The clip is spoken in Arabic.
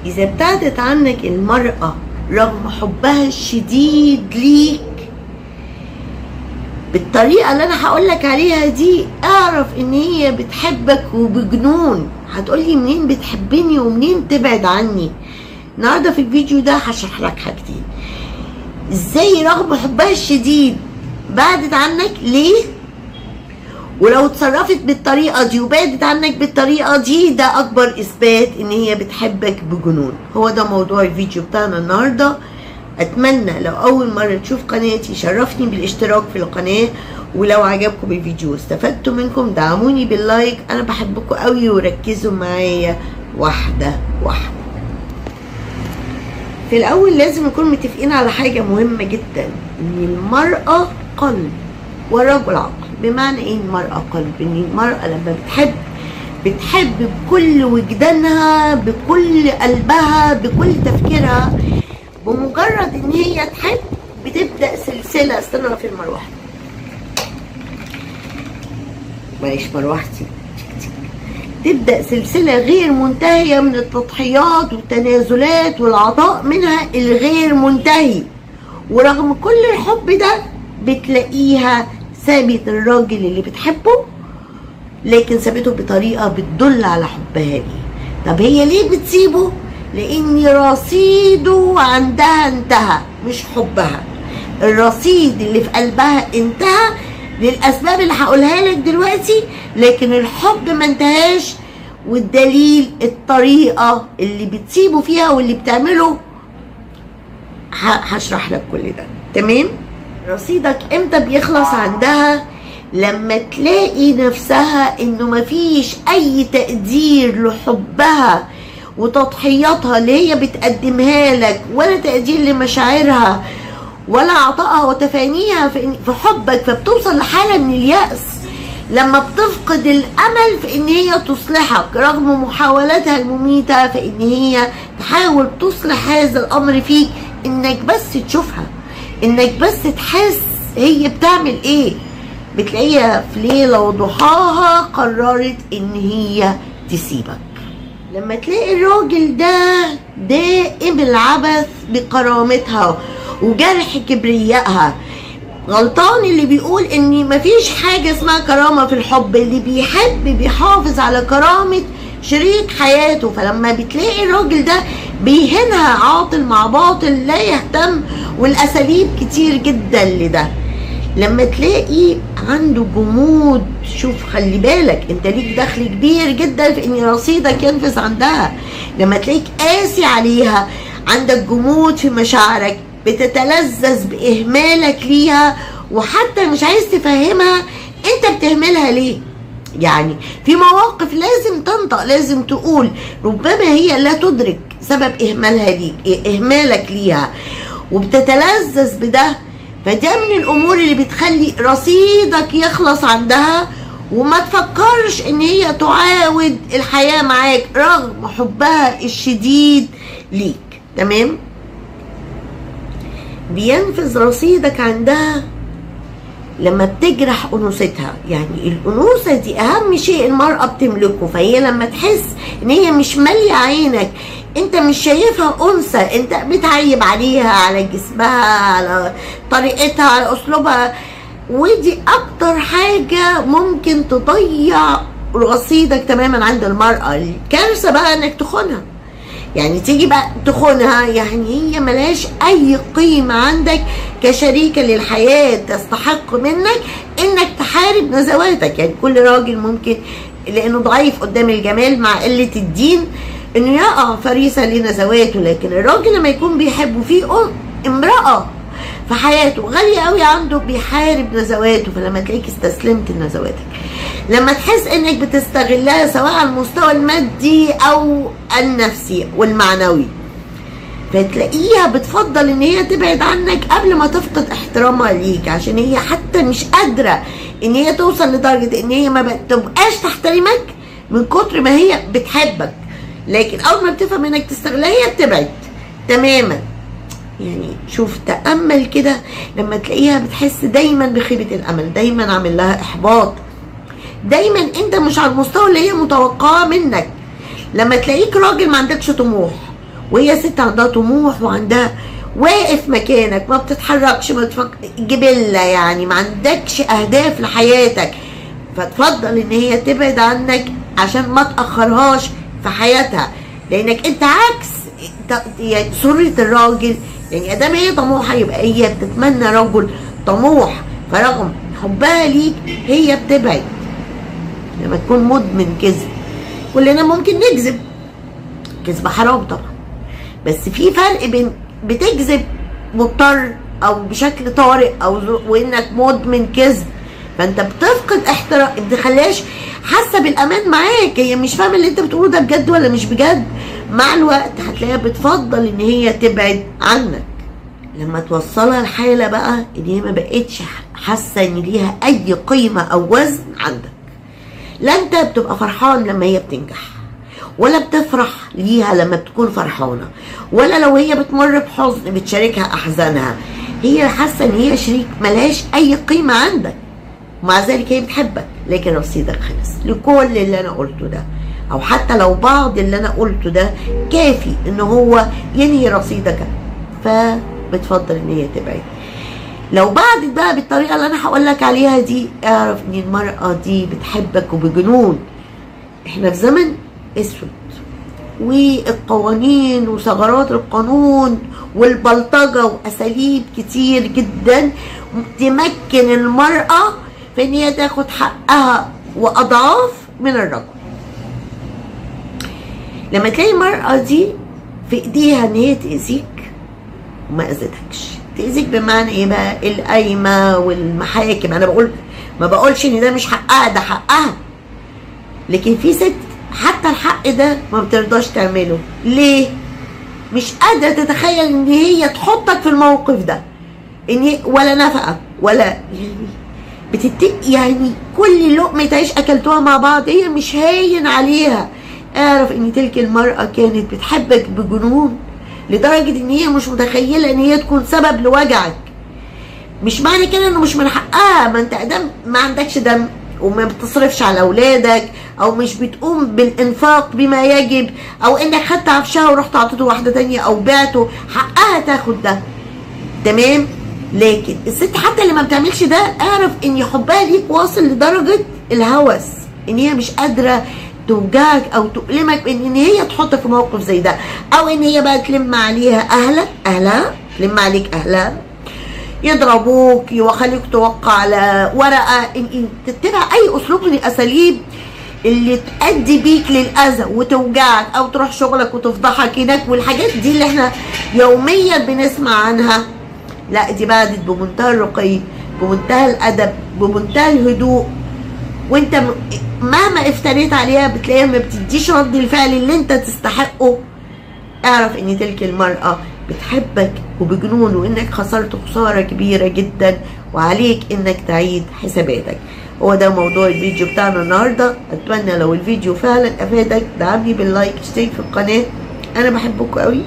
إذا ابتعدت عنك المرأة رغم حبها الشديد ليك بالطريقة اللي أنا هقولك عليها دي، اعرف إن هي بتحبك وبجنون. هتقولي منين بتحبني ومنين تبعد عني؟ النهاردة في الفيديو ده هشرح لك حاجتين. ازاي رغم حبها الشديد بعدت عنك ليه، ولو اتصرفت بالطريقة دي وبعدت عنك بالطريقة دي ده أكبر إثبات إن هي بتحبك بجنون. هو ده موضوع الفيديو بتاعنا النهاردة. أتمنى لو أول مرة تشوف قناتي شرفني بالاشتراك في القناة، ولو عجبكم الفيديو واستفدتوا منكم دعموني باللايك. أنا بحبكم قوي وركزوا معايا واحدة واحدة. في الأول لازم نكون متفقين على حاجة مهمة جدا، إن المرأة قلب والرجل عقل. بمعنى ايه المرأة قلب؟ ان المرأة لما بتحب بكل وجدانها، بكل قلبها، بكل تفكيرها. بمجرد ان هي تحب بتبدأ سلسلة. استنى في المروحة، معلش مروحتي. تبدأ سلسلة غير منتهية من التضحيات والتنازلات والعطاء منها الغير منتهي. ورغم كل الحب ده بتلاقيها سابت الراجل اللي بتحبه، لكن سابته بطريقة بتدل على حبها ليه. طب هي ليه بتسيبه؟ لان رصيده عندها انتهى، مش حبها. الرصيد اللي في قلبها انتهى للاسباب اللي هقولها لك دلوقتي، لكن الحب ما انتهاش. والدليل الطريقة اللي بتسيبه فيها واللي بتعمله. هشرح لك كل ده. تمام؟ رصيدك امتى بيخلص عندها؟ لما تلاقي نفسها انه مفيش اي تقدير لحبها وتضحياتها اللي هي بتقدمها لك، ولا تقدير لمشاعرها، ولا عطائها وتفانيها في حبك، فبتوصل لحالة من اليأس. لما بتفقد الامل في ان هي تصلحك رغم محاولاتها المميتة في ان هي تحاول تصلح هذا الامر فيك، انك بس تشوفها، انك بس تحس هي بتعمل ايه. بتلاقيها في ليلة وضحاها قررت ان هي تسيبك. لما تلاقي الراجل ده دائم العبث بكرامتها وجرح كبريائها. غلطان اللي بيقول ان مفيش حاجة اسمها كرامة في الحب. اللي بيحب بيحافظ على كرامة شريك حياته. فلما بتلاقي الراجل ده بيهنها عاطل مع باطل لا يهتم، والاساليب كتير جدا لده. لما تلاقي عنده جمود، شوف خلي بالك انت ليك دخل كبير جدا في ان رصيدك ينفذ عندها. لما تلاقيك قاسي عليها، عندك جمود في مشاعرك، بتتلذذ باهمالك ليها، وحتى مش عايز تفهمها انت بتهملها ليه. يعني في مواقف لازم تنطق، لازم تقول. ربما هي لا تدرك سبب اهمالها ليك، اهمالك ليها، وبتتلذذ بده. فده من الامور اللي بتخلي رصيدك يخلص عندها، وما تفكرش ان هي تعاود الحياة معاك رغم حبها الشديد ليك. تمام؟ بينفذ رصيدك عندها لما بتجرح انوثتها. يعني الانوثه دي اهم شيء المراه بتملكه. فهي لما تحس ان هي مش ماليه عينك، انت مش شايفها انثى، انت بتعيب عليها، على جسمها، على طريقتها، على اسلوبها، ودي اكتر حاجه ممكن تضيع رصيدك تماما عند المراه. الكارثه بقى انك تخونها. يعني تيجي بقى تخونها، يعني هي ملهاش اي قيمة عندك كشريكة للحياة تستحق منك انك تحارب نزواتك. يعني كل راجل ممكن لانه ضعيف قدام الجمال مع قلة الدين انه يقع فريسة لنزواته، لكن الراجل لما يكون بيحب فيه امرأة في حياته غالية قوي عنده بيحارب نزواته. فلما تلاقيك استسلمت لنزواتك، لما تحس انك بتستغلها سواء على المستوى المادي او النفسي والمعنوي، فتلاقيها بتفضل ان هي تبعد عنك قبل ما تفقد احترامها ليك، عشان هي حتى مش قادرة ان هي توصل لدرجة ان هي ما بتبقاش تحترمك من كتر ما هي بتحبك. لكن اول ما بتفهم انك تستغلها هي بتبعد تماما. يعني شوف تأمل كده، لما تلاقيها بتحس دايما بخيبة الامل، دايما عامل لها احباط، دايما انت مش على المستوى اللي هي متوقعه منك. لما تلاقيك راجل ما عندكش طموح وهي ست عندها طموح وعندها واقف مكانك، ما بتتحركش، ما بتفكر جبلة يعني، ما عندكش اهداف لحياتك، فتفضل ان هي تبعد عنك عشان ما تأخرهاش في حياتها، لانك انت عكس يعني سرة الراجل. يعني ادام هي طموحة يبقى هي بتتمنى رجل طموح، فرغم حبها ليك هي بتبعد. لما تكون مدمن كذب، كلنا ممكن نكذب، كذب حرام طبعا، بس في فرق بين بتكذب مضطر او بشكل طارئ وانك مدمن كذب، فانت بتفقد احترام، ما بتخليهاش حاسه بالامان معاك، هي مش فاهمه اللي انت بتقوله ده بجد ولا مش بجد. مع الوقت هتلاقيها بتفضل ان هي تبعد عنك. لما توصلها الحاله بقى ان هي ما بقتش حاسه ان ليها اي قيمه او وزن عندك، لا انت بتبقى فرحان لما هي بتنجح، ولا بتفرح ليها لما بتكون فرحانه، ولا لو هي بتمر بحزن بتشاركها احزانها، هي حاسه ان هي شريك ملهاش اي قيمه عندك، ومع ذلك هي بتحبك. لكن رصيدك خلص لكل اللي انا قلته ده، او حتى لو بعض اللي انا قلته ده كافي ان هو ينهي رصيدك، فبتفضل ان هي تبعد. لو بعدت بقى بالطريقه اللي انا هقول لك عليها دي، اعرف ان المراه دي بتحبك وبجنون. احنا في زمن اسود، والقوانين وثغرات القانون والبلطجه واساليب كتير جدا تمكن المراه في ان هي تاخد حقها واضعاف من الرجل. لما تلاقي المرأة دي في ايديها ان هي تأذيك وما اذتكش، تأذيك بمعنى ايه بقى؟ القايمة والمحاكم. انا ما بقولش ان ده مش حقها، ده حقها، لكن في ست حتى الحق ده ما بترضاش تعمله. ليه؟ مش قادرة تتخيل ان هي تحطك في الموقف ده، ان هي ولا نفقة ولا يعني يعني كل لقمة عيش اكلتوها مع بعض هي مش هاين عليها. اعرف ان تلك المرأة كانت بتحبك بجنون، لدرجة ان هي مش متخيلة ان هي تكون سبب لوجعك. مش معنى كده انه مش من حقها، ما انت ادام ما عندكش دم وما بتصرفش على اولادك، او مش بتقوم بالانفاق بما يجب، او انك خدت عفشها ورحت عطيته واحدة تانية او بعته، حقها تاخد ده، تمام. لكن الست حتى اللي ما بتعملش ده، اعرف ان حبها ليك واصل لدرجة الهوس، ان هي مش قادرة توجعك او تؤلمك بان هي تحطك في موقف زي ده، او ان هي بقى تلم عليها اهلها تلم عليك اهلها، يضربوك ويخليك توقع على ورقه، تتبع اي اسلوب من الاساليب اللي تؤدي بيك للاذى وتوجعك، او تروح شغلك وتفضحك هناك، والحاجات دي اللي احنا يوميا بنسمع عنها. لا، دي بعدت بمنتهى الرقي، بمنتهى الادب، بمنتهى الهدوء، وانت مهما افتريت عليها بتلاقيها ما بتديش رد الفعل اللي انت تستحقه. اعرف ان تلك المرأة بتحبك وبجنون، وانك خسرت خسارة كبيرة جدا، وعليك انك تعيد حساباتك. هو ده موضوع الفيديو بتاعنا النهاردة. اتمنى لو الفيديو فعلا افادك دعمني باللايك، اشترك في القناة، انا بحبكم قوي.